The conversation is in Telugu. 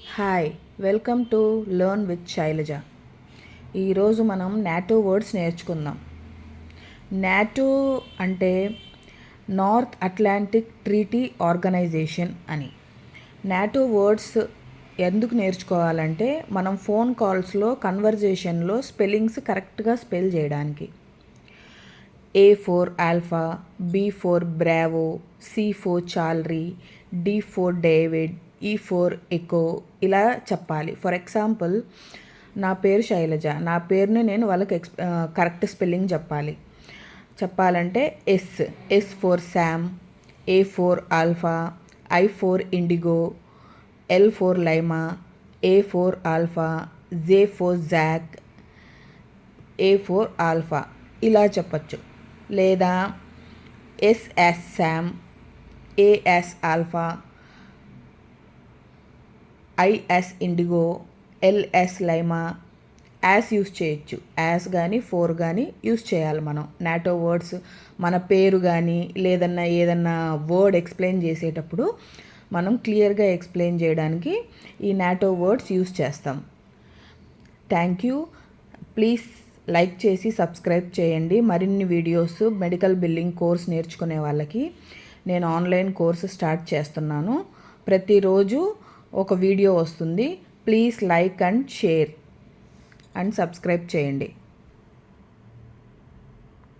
Hi, welcome to learn with Shailaja. ఈరోజు మనం నాటో వర్డ్స్ నేర్చుకుందాం. నాటో అంటే నార్త్ అట్లాంటిక్ ట్రీటీ ఆర్గనైజేషన్ అని. నాటో వర్డ్స్ ఎందుకు నేర్చుకోవాలంటే మనం ఫోన్ కాల్స్లో కన్వర్జేషన్లో స్పెల్లింగ్స్ కరెక్ట్గా స్పెల్ చేయడానికి. A for Alpha, B for Bravo, C for Charlie, D for David, E for Echo ఇలా చెప్పాలి. ఫర్ ఎగ్జాంపుల్, నా పేరు శైలజ. నా పేరుని నేను వాళ్ళకి కరెక్ట్ స్పెల్లింగ్ చెప్పాలంటే S for Sam, A for alpha, I for indigo, L for Lima, A for alpha, J for Jack, A for alpha ఇలా చెప్పచ్చు. లేదా S as Sam, A as alpha, I as indigo, L as Lima, as use చేయొచ్చు. యాస్ కానీ ఫోర్ కానీ యూస్ చేయాలి మనం. నాటో వర్డ్స్ మన పేరు కానీ ఏదన్నా వర్డ్ ఎక్స్ప్లెయిన్ చేసేటప్పుడు మనం క్లియర్గా ఎక్స్ప్లెయిన్ చేయడానికి ఈ నాటో వర్డ్స్ యూస్ చేస్తాం. Thank you. ప్లీజ్ లైక్ చేసి సబ్స్క్రైబ్ చేయండి. మరిన్ని వీడియోస్ మెడికల్ బిల్లింగ్ కోర్స్ నేర్చుకునే వాళ్ళకి నేను ఆన్లైన్ కోర్సు స్టార్ట్ చేస్తున్నాను. ప్రతిరోజు ఒక వీడియో వస్తుంది. Please like and share and subscribe చేయండి.